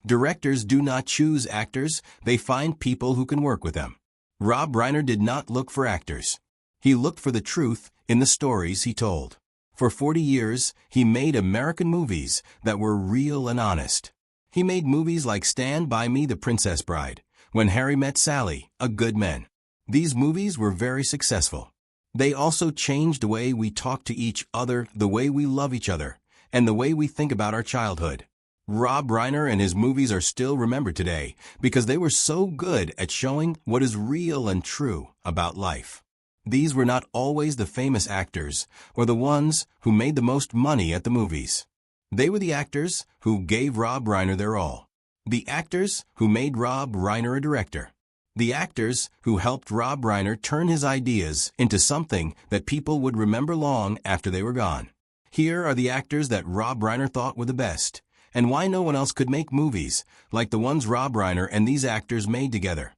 Directors do not choose actors, they find people who can work with them. Rob Reiner did not look for actors. He looked for the truth in the stories he told. For 40 years, he made American movies that were real and honest. He made movies like Stand By Me, The Princess Bride, When Harry Met Sally, A Good Man. These movies were very successful. They also changed the way we talk to each other, the way we love each other, and the way we think about our childhood. Rob Reiner and his movies are still remembered today because they were so good at showing what is real and true about life. These were not always the famous actors or the ones who made the most money at the movies. They were the actors who gave Rob Reiner their all. The actors who made Rob Reiner a director. The actors who helped Rob Reiner turn his ideas into something that people would remember long after they were gone. Here are the actors that Rob Reiner thought were the best, and why no one else could make movies like the ones Rob Reiner and these actors made together.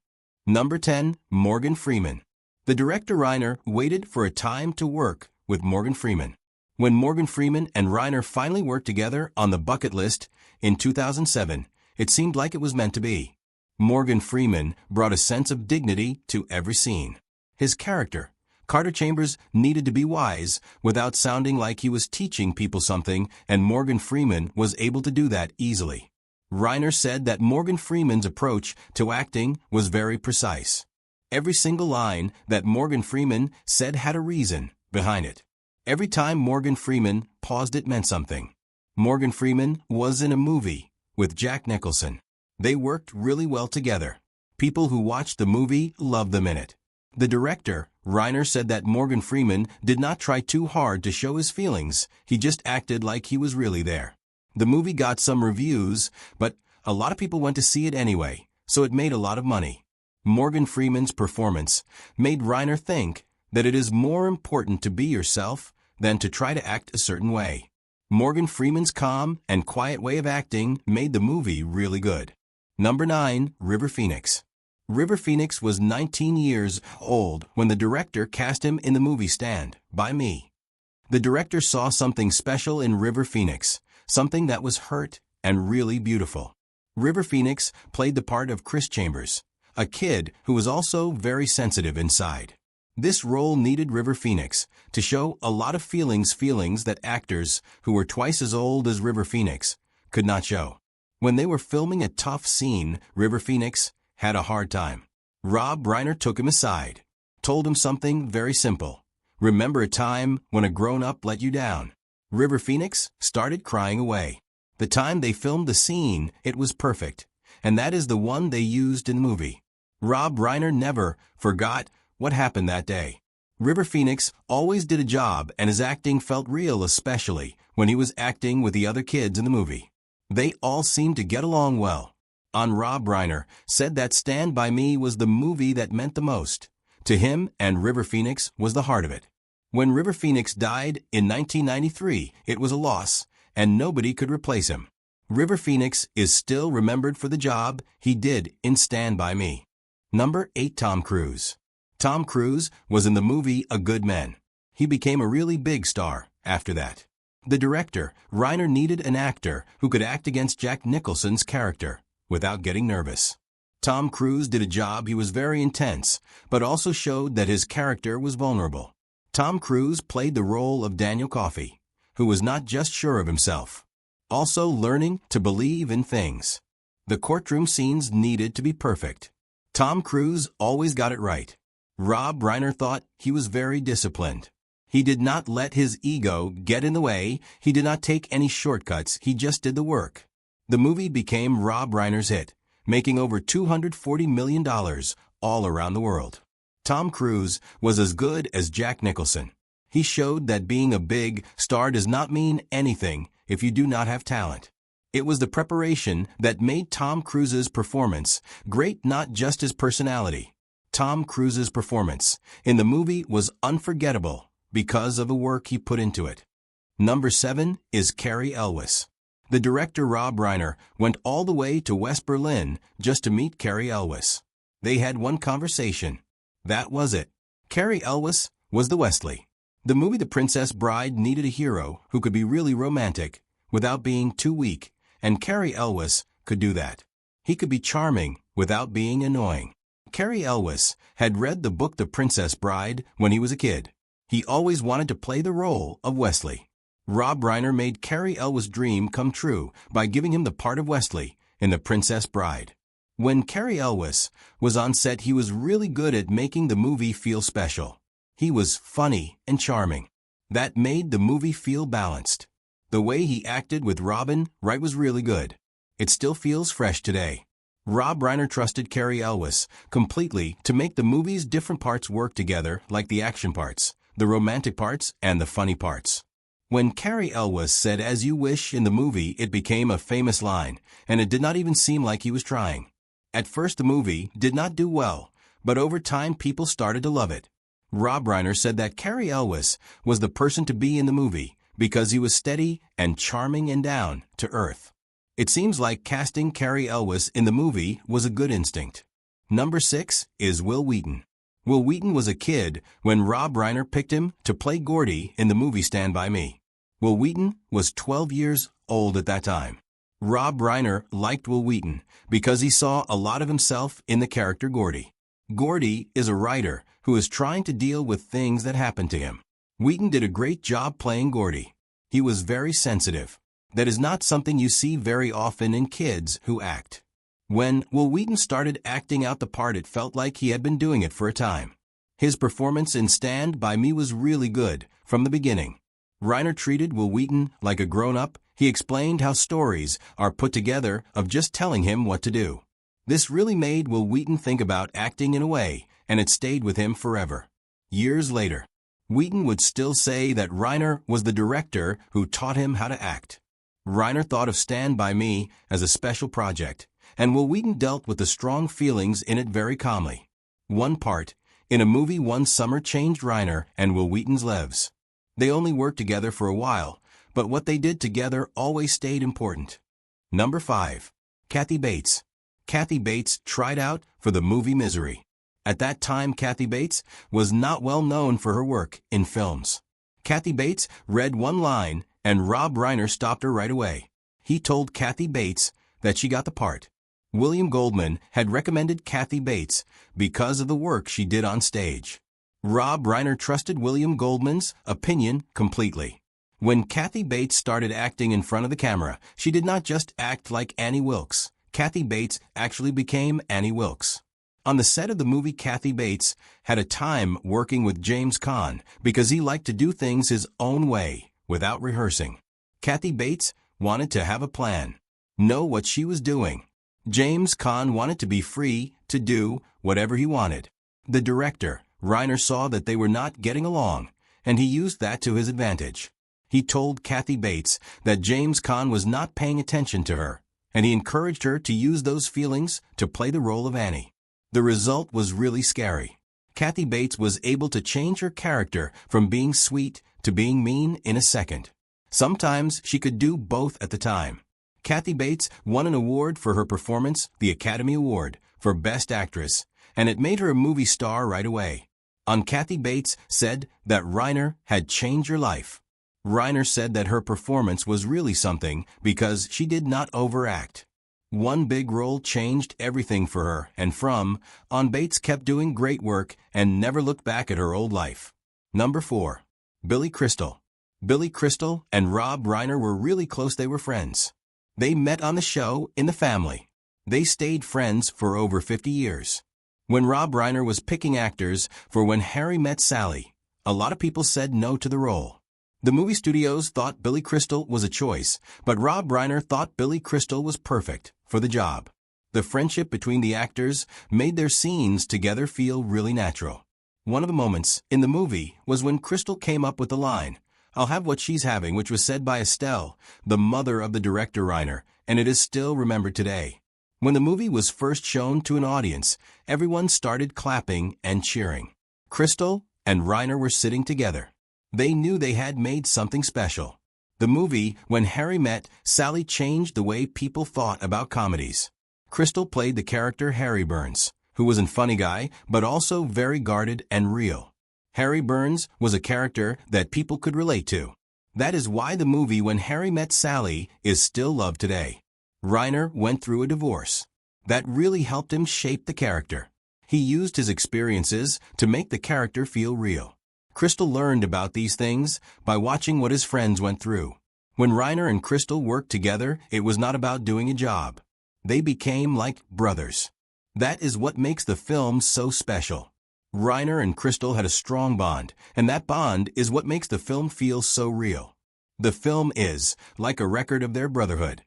Number 10. Morgan Freeman. The director Reiner waited for a time to work with Morgan Freeman. When Morgan Freeman and Reiner finally worked together on The Bucket List in 2007, it seemed like it was meant to be. Morgan Freeman brought a sense of dignity to every scene. His character, Carter Chambers, needed to be wise without sounding like he was teaching people something, and Morgan Freeman was able to do that easily. Reiner said that Morgan Freeman's approach to acting was very precise. Every single line that Morgan Freeman said had a reason behind it. Every time Morgan Freeman paused, it meant something. Morgan Freeman was in a movie with Jack Nicholson. They worked really well together. People who watched the movie loved them in it. The director, Reiner, said that Morgan Freeman did not try too hard to show his feelings, he just acted like he was really there. The movie got some reviews, but a lot of people went to see it anyway, so it made a lot of money. Morgan Freeman's performance made Reiner think that it is more important to be yourself than to try to act a certain way. Morgan Freeman's calm and quiet way of acting made the movie really good. Number 9. River Phoenix. River Phoenix was 19 years old when the director cast him in the movie Stand By Me. The director saw something special in River Phoenix, something that was hurt and really beautiful. River Phoenix played the part of Chris Chambers, a kid who was also very sensitive inside. This role needed River Phoenix to show a lot of feelings that actors who were twice as old as River Phoenix could not show. When they were filming a tough scene, River Phoenix had a hard time. Rob Reiner took him aside, told him something very simple. Remember a time when a grown-up let you down? River Phoenix started crying away. The time they filmed the scene, it was perfect, and that is the one they used in the movie. Rob Reiner never forgot what happened that day. River Phoenix always did a job, and his acting felt real, especially when he was acting with the other kids in the movie. They all seemed to get along well. Rob Reiner said that Stand By Me was the movie that meant the most to him, and River Phoenix was the heart of it. When River Phoenix died in 1993, it was a loss, and nobody could replace him. River Phoenix is still remembered for the job he did in Stand By Me. Number 8. Tom Cruise. Tom Cruise was in the movie A Good Man. He became a really big star after that. The director, Reiner, needed an actor who could act against Jack Nicholson's character without getting nervous. Tom Cruise did a job. He was very intense, but also showed that his character was vulnerable. Tom Cruise played the role of Daniel Coffey, who was not just sure of himself, also learning to believe in things. The courtroom scenes needed to be perfect. Tom Cruise always got it right. Rob Reiner thought he was very disciplined. He did not let his ego get in the way. He did not take any shortcuts. He just did the work. The movie became Rob Reiner's hit, making over $240 million all around the world. Tom Cruise was as good as Jack Nicholson. He showed that being a big star does not mean anything if you do not have talent. It was the preparation that made Tom Cruise's performance great, not just his personality. Tom Cruise's performance in the movie was unforgettable because of the work he put into it. Number 7 is Cary Elwes. The director Rob Reiner went all the way to West Berlin just to meet Cary Elwes. They had one conversation. That was it. Cary Elwes was the Wesley. The movie The Princess Bride needed a hero who could be really romantic without being too weak, and Cary Elwes could do that. He could be charming without being annoying. Cary Elwes had read the book The Princess Bride when he was a kid. He always wanted to play the role of Wesley. Rob Reiner made Cary Elwes' dream come true by giving him the part of Wesley in The Princess Bride. When Cary Elwes was on set, he was really good at making the movie feel special. He was funny and charming. That made the movie feel balanced. The way he acted with Robin Wright was really good. It still feels fresh today. Rob Reiner trusted Cary Elwes completely to make the movie's different parts work together, like the action parts, the romantic parts, and the funny parts. When Cary Elwes said "as you wish" in the movie, it became a famous line, and it did not even seem like he was trying. At first the movie did not do well, but over time people started to love it. Rob Reiner said that Cary Elwes was the person to be in the movie because he was steady and charming and down to earth. It seems like casting Cary Elwes in the movie was a good instinct. Number 6 is Wil Wheaton. Wil Wheaton was a kid when Rob Reiner picked him to play Gordy in the movie Stand By Me. Wil Wheaton was 12 years old at that time. Rob Reiner liked Wil Wheaton because he saw a lot of himself in the character Gordy. Gordy is a writer who is trying to deal with things that happen to him. Wheaton did a great job playing Gordy. He was very sensitive. That is not something you see very often in kids who act. When Wil Wheaton started acting out the part, it felt like he had been doing it for a time. His performance in Stand By Me was really good from the beginning. Reiner treated Wil Wheaton like a grown-up. He explained how stories are put together of just telling him what to do. This really made Wil Wheaton think about acting in a way, and it stayed with him forever. Years later, Wheaton would still say that Reiner was the director who taught him how to act. Reiner thought of Stand By Me as a special project, and Wil Wheaton dealt with the strong feelings in it very calmly. One part in a movie one summer changed Reiner and Wil Wheaton's lives. They only worked together for a while, but what they did together always stayed important. Number 5. Kathy Bates. Kathy Bates tried out for the movie Misery. At that time, Kathy Bates was not well known for her work in films. Kathy Bates read one line, and Rob Reiner stopped her right away. He told Kathy Bates that she got the part. William Goldman had recommended Kathy Bates because of the work she did on stage. Rob Reiner trusted William Goldman's opinion completely. When Kathy Bates started acting in front of the camera, she did not just act like Annie Wilkes. Kathy Bates actually became Annie Wilkes. On the set of the movie, Kathy Bates had a time working with James Caan because he liked to do things his own way, without rehearsing. Kathy Bates wanted to have a plan, know what she was doing. James Caan wanted to be free to do whatever he wanted. The director, Reiner, saw that they were not getting along, and he used that to his advantage. He told Kathy Bates that James Caan was not paying attention to her, and he encouraged her to use those feelings to play the role of Annie. The result was really scary. Kathy Bates was able to change her character from being sweet to being mean in a second. Sometimes she could do both at the time. Kathy Bates won an award for her performance, the Academy Award for Best Actress, and it made her a movie star right away. Kathy Bates said that Reiner had changed her life. Reiner said that her performance was really something because she did not overact. One big role changed everything for her, and from on Bates kept doing great work and never looked back at her old life. Number 4. Billy Crystal. Billy Crystal and Rob Reiner were really close. They were friends. They met on the show In the Family. They stayed friends for over 50 years. When Rob Reiner was picking actors for When Harry Met Sally, a lot of people said no to the role. The movie studios thought Billy Crystal was a choice, but Rob Reiner thought Billy Crystal was perfect for the job. The friendship between the actors made their scenes together feel really natural. One of the moments in the movie was when Crystal came up with the line, "I'll have what she's having," which was said by Estelle, the mother of the director Reiner, and it is still remembered today. When the movie was first shown to an audience, everyone started clapping and cheering. Crystal and Reiner were sitting together. They knew they had made something special. The movie When Harry Met Sally changed the way people thought about comedies. Crystal played the character Harry Burns, who was a funny guy, but also very guarded and real. Harry Burns was a character that people could relate to. That is why the movie When Harry Met Sally is still loved today. Reiner went through a divorce. That really helped him shape the character. He used his experiences to make the character feel real. Crystal learned about these things by watching what his friends went through. When Reiner and Crystal worked together, it was not about doing a job. They became like brothers. That is what makes the film so special. Reiner and Crystal had a strong bond, and that bond is what makes the film feel so real. The film is like a record of their brotherhood.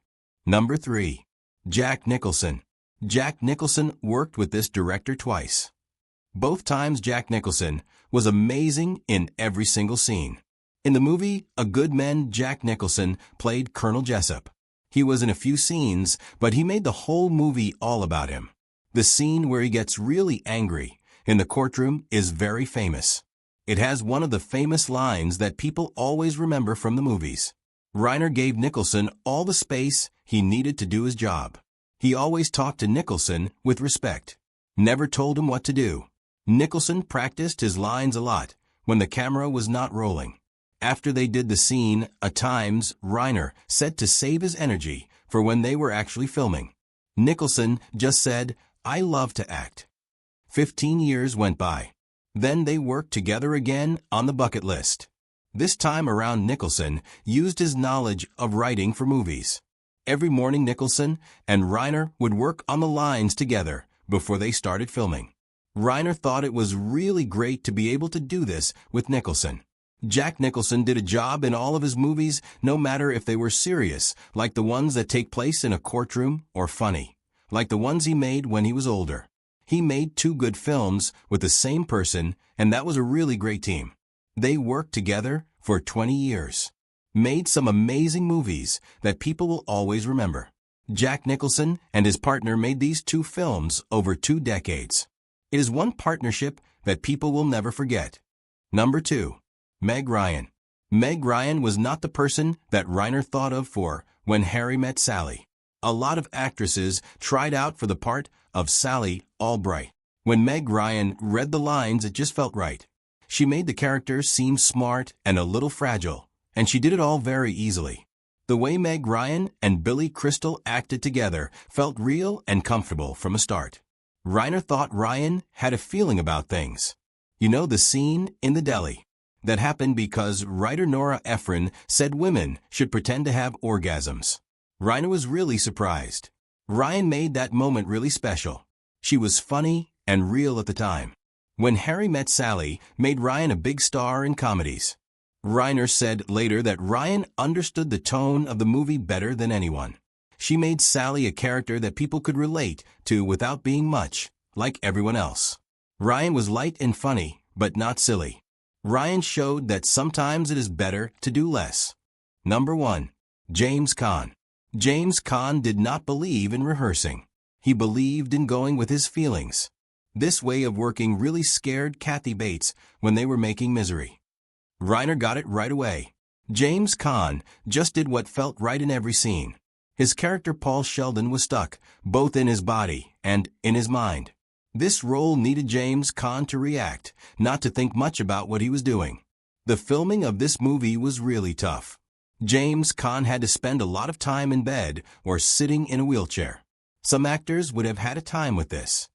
Number 3. Jack Nicholson. Jack Nicholson worked with this director twice. Both times Jack Nicholson was amazing in every single scene. In the movie A Good Men, Jack Nicholson played Colonel Jessup. He was in a few scenes, but he made the whole movie all about him. The scene where he gets really angry in the courtroom is very famous. It has one of the famous lines that people always remember from the movies. Reiner gave Nicholson all the space he needed to do his job. He always talked to Nicholson with respect, never told him what to do. Nicholson practiced his lines a lot when the camera was not rolling. After they did the scene, at times, Reiner said to save his energy for when they were actually filming. Nicholson just said, "I love to act." 15 years went by. Then they worked together again on the bucket list. This time around, Nicholson used his knowledge of writing for movies. Every morning Nicholson and Reiner would work on the lines together before they started filming. Reiner thought it was really great to be able to do this with Nicholson. Jack Nicholson did a job in all of his movies, no matter if they were serious, like the ones that take place in a courtroom, or funny, like the ones he made when he was older. He made 2 good films with the same person, and that was a really great team. They worked together for 20 years. Made some amazing movies that people will always remember. Jack Nicholson and his partner made these 2 films over 2 decades. It is one partnership that people will never forget. Number 2. Meg Ryan. Meg Ryan was not the person that Reiner thought of for When Harry Met Sally. A lot of actresses tried out for the part of Sally Albright. When Meg Ryan read the lines, it just felt right. She made the character seem smart and a little fragile, and she did it all very easily. The way Meg Ryan and Billy Crystal acted together felt real and comfortable from a start. Reiner thought Ryan had a feeling about things. You know the scene in the deli? That happened because writer Nora Ephron said women should pretend to have orgasms. Reiner was really surprised. Ryan made that moment really special. She was funny and real at the time. When Harry Met Sally made Ryan a big star in comedies. Reiner said later that Ryan understood the tone of the movie better than anyone. She made Sally a character that people could relate to without being much like everyone else. Ryan was light and funny, but not silly. Ryan showed that sometimes it is better to do less. Number 1. James Caan. James Caan did not believe in rehearsing. He believed in going with his feelings. This way of working really scared Kathy Bates when they were making Misery. Reiner got it right away. James Caan just did what felt right in every scene. His character Paul Sheldon was stuck, both in his body and in his mind. This role needed James Caan to react, not to think much about what he was doing. The filming of this movie was really tough. James Caan had to spend a lot of time in bed or sitting in a wheelchair. Some actors would have had a time with this.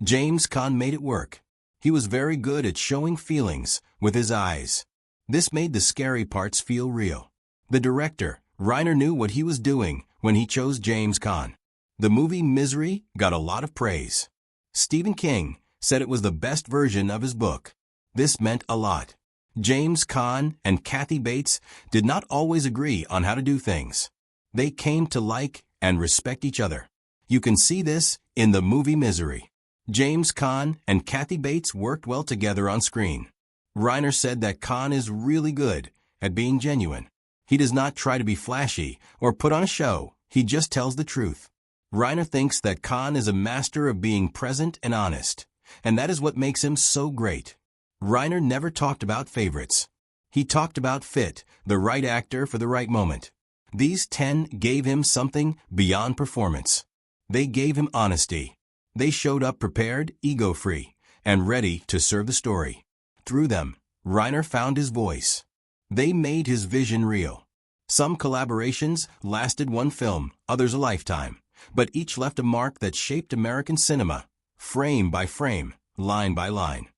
James Caan made it work. He was very good at showing feelings with his eyes. This made the scary parts feel real. The director, Reiner, knew what he was doing when he chose James Caan. The movie Misery got a lot of praise. Stephen King said it was the best version of his book. This meant a lot. James Caan and Kathy Bates did not always agree on how to do things. They came to like and respect each other. You can see this in the movie Misery. James Caan and Kathy Bates worked well together on screen. Reiner said that Caan is really good at being genuine. He does not try to be flashy or put on a show. He just tells the truth. Reiner thinks that Caan is a master of being present and honest, and that is what makes him so great. Reiner never talked about favorites. He talked about fit, the right actor for the right moment. These 10 gave him something beyond performance. They gave him honesty. They showed up prepared, ego-free, and ready to serve the story. Through them, Reiner found his voice. They made his vision real. Some collaborations lasted one film, others a lifetime, but each left a mark that shaped American cinema, frame by frame, line by line.